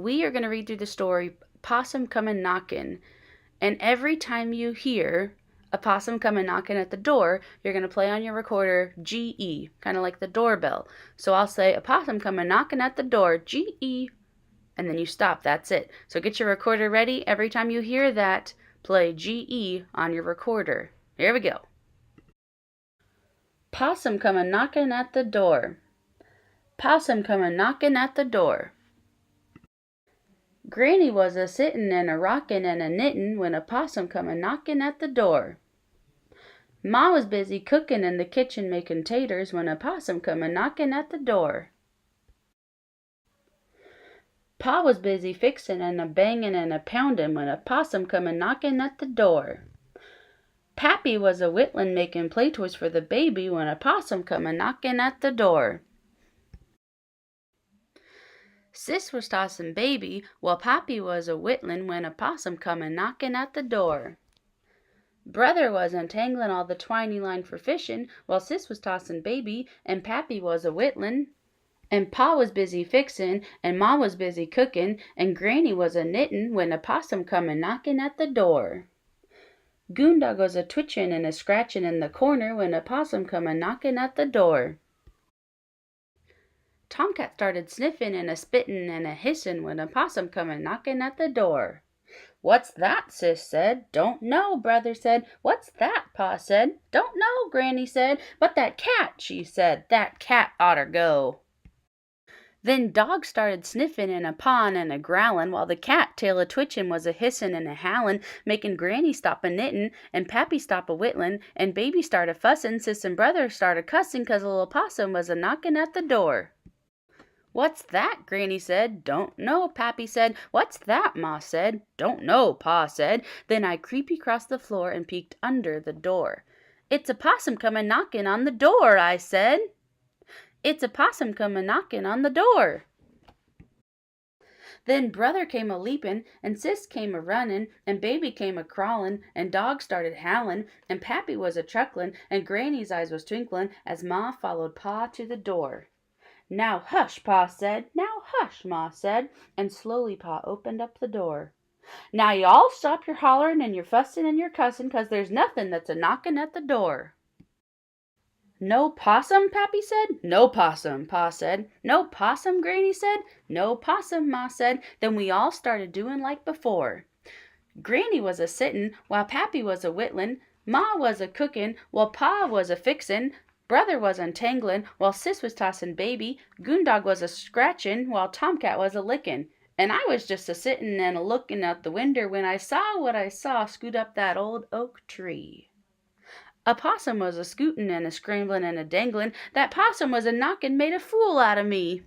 We are going to read through the story Possum Comin' Knockin'. And every time you hear a possum coming knocking at the door, you're going to play on your recorder GE, kind of like the doorbell. So I'll say, a possum coming knocking at the door, GE, and then you stop. That's it. So get your recorder ready. Every time you hear that, play GE on your recorder. Here we go. Possum coming knocking at the door. Possum coming knocking at the door. Granny was a sittin' and a rockin' and a knittin' when a possum come a knockin' at the door. Ma was busy cookin' in the kitchen makin' taters when a possum come a knockin' at the door. Pa was busy fixin' and a bangin' and a poundin' when a possum come a knockin' at the door. Pappy was a whittlin' makin' play toys for the baby when a possum come a knockin' at the door. Sis was tossin' baby while Pappy was a whittlin' when a possum come a knockin' at the door. Brother was untanglin' all the twiny line for fishin' while Sis was tossin' baby and Pappy was a whittlin'. And Pa was busy fixin' and Ma was busy cookin' and Granny was a knittin' when a possum come a knockin' at the door. Goondog was a twitchin' and a scratchin' in the corner when a possum come a knockin' at the door. Tomcat started sniffin' and a spittin' and a hissin' when a possum come a knockin' at the door. "What's that?" Sis said. "Don't know," Brother said. "What's that?" Pa said. "Don't know," Granny said. "But that cat," she said, "that cat oughter go." Then Dog started sniffin' and a pawin' and a growlin', while the cat, tail a twitchin', was a hissin' and a howlin', makin' Granny stop a knittin', and Pappy stop a whittlin', and Baby start a fussin', Sis and Brother start a cussin', 'cause a little possum was a knockin' at the door. "What's that?" Granny said. "Don't know," Pappy said. "What's that?" Ma said. "Don't know," Pa said. Then I creepy crossed the floor and peeked under the door. "It's a possum comin' knockin' on the door," I said. "It's a possum comin' knockin' on the door." Then Brother came a leapin', and Sis came a runnin', and Baby came a crawlin', and Dog started howlin', and Pappy was a chucklin', and Granny's eyes was twinklin' as Ma followed Pa to the door. "Now hush," Pa said. "Now hush," Ma said, and slowly Pa opened up the door. "Now you all stop your hollerin' and your fussin' and your cussin', 'cause there's nothin' that's a knockin' at the door." "No possum?" Pappy said. "No possum," Pa said. "No possum?" Granny said. "No possum," Ma said. Then we all started doin' like before. Granny was a sittin' while Pappy was a whittlin', Ma was a cookin' while Pa was a fixin', Brother was untanglin' while Sis was tossin' Baby, Goondog was a scratchin' while Tomcat was a lickin', and I was just a sittin' and a lookin' out the winder when I saw what I saw scoot up that old oak tree. A possum was a scootin' and a scramblin' and a danglin', that possum was a knockin' made a fool out of me.